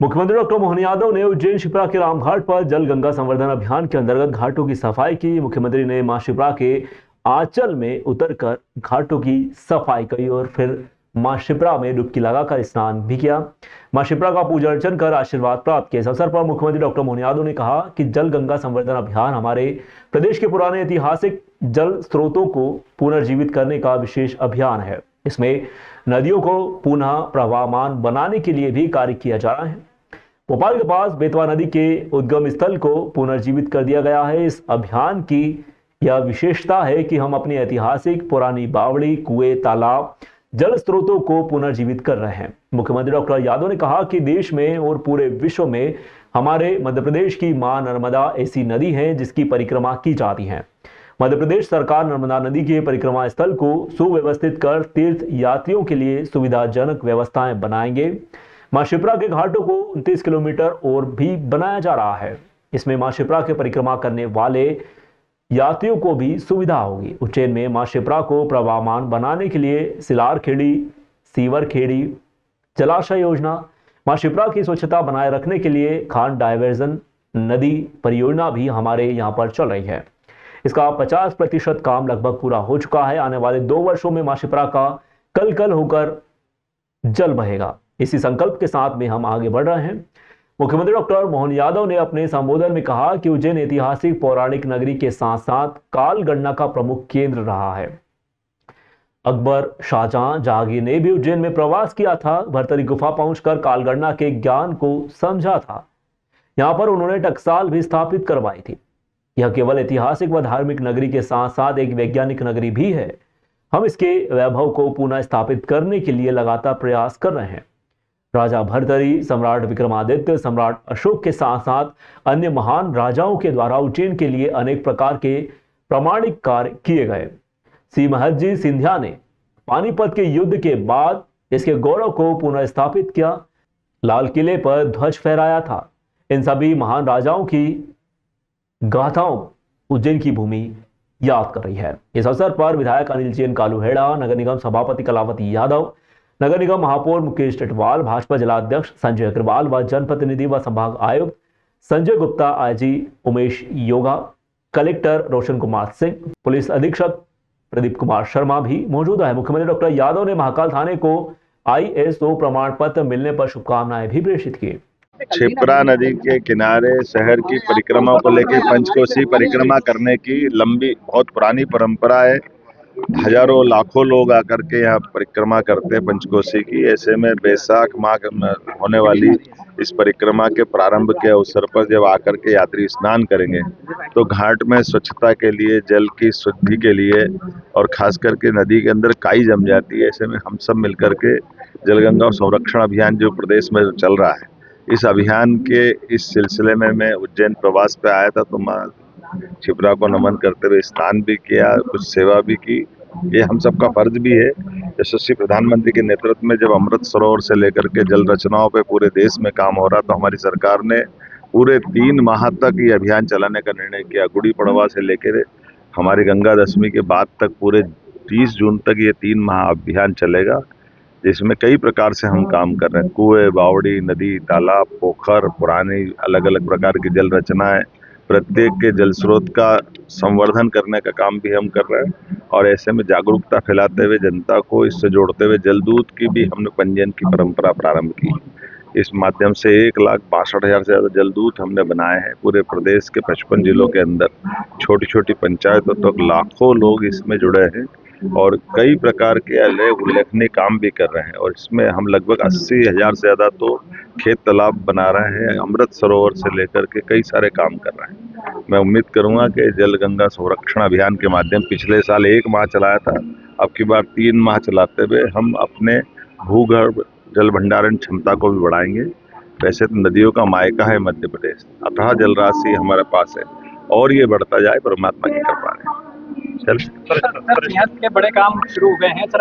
मुख्यमंत्री डॉक्टर मोहन यादव ने उज्जैन शिप्रा के रामघाट पर जल गंगा संवर्धन अभियान के अंतर्गत घाटों की सफाई की। मुख्यमंत्री ने मां शिप्रा के आंचल में उतरकर घाटों की सफाई की और फिर मां शिप्रा में डुबकी लगाकर स्नान भी किया। मां शिप्रा का पूजा अर्चन कर आशीर्वाद प्राप्त किया। इस अवसर पर मुख्यमंत्री डॉक्टर मोहन यादव ने कहा कि जल गंगा संवर्धन अभियान हमारे प्रदेश के पुराने ऐतिहासिक जल स्रोतों को पुनर्जीवित करने का विशेष अभियान है। इसमें नदियों को पुनः प्रवाहमान बनाने के लिए भी कार्य किया जा रहा है। भोपाल के पास बेतवा नदी के उद्गम स्थल को पुनर्जीवित कर दिया गया है। इस अभियान की यह विशेषता है कि हम अपनी ऐतिहासिक पुरानी बावड़ी, कुएं, तालाब, जल स्रोतों को पुनर्जीवित कर रहे हैं। मुख्यमंत्री डॉक्टर यादव ने कहा कि देश में और पूरे विश्व में हमारे मध्य प्रदेश की मां नर्मदा ऐसी नदी है जिसकी परिक्रमा की जाती है। मध्य प्रदेश सरकार नर्मदा नदी के परिक्रमा स्थल को सुव्यवस्थित कर तीर्थ यात्रियों के लिए सुविधाजनक व्यवस्थाएं बनाएंगे। मां शिप्रा के घाटों को 29 किलोमीटर और भी बनाया जा रहा है। इसमें मां शिप्रा के परिक्रमा करने वाले यात्रियों को भी सुविधा होगी। उज्जैन में मां शिप्रा को प्रवाहमान बनाने के लिए सिलार खेड़ी, सीवर खेड़ी जलाशय योजना, मां शिप्रा की स्वच्छता बनाए रखने के लिए खान डायवर्जन नदी परियोजना भी हमारे यहाँ पर चल रही है। इसका 50% काम लगभग पूरा हो चुका है। आने वाले 2 वर्षों में मां शिप्रा का कल कल होकर जल बहेगा। इसी संकल्प के साथ में हम आगे बढ़ रहे हैं। मुख्यमंत्री डॉक्टर मोहन यादव ने अपने संबोधन में कहा कि उज्जैन ऐतिहासिक पौराणिक नगरी के साथ साथ काल गणना का प्रमुख केंद्र रहा है। अकबर, शाहजहां, जहांगीर ने भी उज्जैन में प्रवास किया था। भरतरी गुफा पहुंचकर कालगणना के ज्ञान को समझा था। यहां पर उन्होंने टकसाल भी स्थापित करवाई थी। यह केवल ऐतिहासिक व धार्मिक नगरी के साथ साथ एक वैज्ञानिक नगरी भी है। हम इसके वैभव को पुनः स्थापित करने के लिए लगातार प्रयास कर रहे हैं। राजा भरतरी, सम्राट विक्रमादित्य, सम्राट अशोक के साथ साथ अन्य महान राजाओं के द्वारा उज्जैन के लिए अनेक प्रकार के प्रमाणिक कार्य किए गए। श्री महदजी सिंधिया ने पानीपत के युद्ध के बाद इसके गौरव को पुनः स्थापित किया, लाल किले पर ध्वज फहराया था। इन सभी महान राजाओं की गाथाओं उज्जैन की भूमि याद कर रही है। इस अवसर पर विधायक अनिल जैन कालूहेड़ा, नगर निगम सभापति कलावती यादव, नगर निगम महापौर मुकेश टिटवाल, भाजपा जिलाध्यक्ष संजय अग्रवाल व जनप्रतिनिधि व संभाग आयुक्त Sanjay Gupta, IG Umesh yoga, collector Roshan Kumar Singh, police अधीक्षक प्रदीप कुमार शर्मा भी मौजूद है। मुख्यमंत्री डॉक्टर यादव ने महाकाल थाने को ISO प्रमाण पत्र मिलने पर शुभकामनाएं भी प्रेषित की। शिप्रा नदी के किनारे शहर की परिक्रमा को लेकर पंचकोसी परिक्रमा करने की लंबी बहुत पुरानी परंपरा है। हजारों लाखों लोग आकर के यहाँ परिक्रमा करते हैं पंचकोसी की। ऐसे में बैसाख माह में होने वाली इस परिक्रमा के प्रारंभ के अवसर पर जब आकर के यात्री स्नान करेंगे तो घाट में स्वच्छता के लिए, जल की शुद्धि के लिए और खास करके नदी के अंदर काई जम जाती है। ऐसे में हम सब मिलकर के जलगंगा संरक्षण अभियान जो प्रदेश में चल रहा है, इस अभियान के इस सिलसिले में मैं उज्जैन प्रवास पे आया था तो मां शिप्रा को नमन करते हुए स्नान भी किया, कुछ सेवा भी की। ये हम सबका फर्ज भी है। यशस्वी प्रधानमंत्री के नेतृत्व में जब अमृत सरोवर से लेकर के जल रचनाओं पे पूरे देश में काम हो रहा तो हमारी सरकार ने पूरे 3 माह तक ये अभियान चलाने का निर्णय किया। गुड़ी पड़वा से लेकर हमारी गंगा दशमी के बाद तक पूरे 30 जून तक ये 3 माह अभियान चलेगा, जिसमें कई प्रकार से हम काम कर रहे हैं। कुएं, बावड़ी, नदी, तालाब, पोखर, पुरानी अलग अलग प्रकार की जल रचनाएं, प्रत्येक के जल स्रोत का संवर्धन करने का काम भी हम कर रहे हैं। और ऐसे में जागरूकता फैलाते हुए जनता को इससे जोड़ते हुए जलदूत की भी हमने पंजीयन की परंपरा प्रारंभ की। इस माध्यम से 1,62,000 से ज़्यादा जलदूत हमने बनाए हैं। पूरे प्रदेश के 55 जिलों के अंदर छोटी छोटी पंचायतों तक लाखों लोग इसमें जुड़े हैं और कई प्रकार के अलग उल्लेखनीय काम भी कर रहे हैं। और इसमें हम लगभग 80,000 से ज़्यादा तो खेत तालाब बना रहे हैं। अमृत सरोवर से लेकर के कई सारे काम कर रहे हैं। मैं उम्मीद करूंगा कि जल गंगा संरक्षण अभियान के माध्यम पिछले साल 1 माह चलाया था, अब की बार 3 माह चलाते हुए हम अपने भूगर्भ जल भंडारण क्षमता को भी बढ़ाएंगे। वैसे तो नदियों का मायका है मध्य प्रदेश, अथाह जल राशि हमारे पास है और ये बढ़ता जाए परमात्मा की कृपा है। सर, बड़े काम शुरू हो गए हैं सर।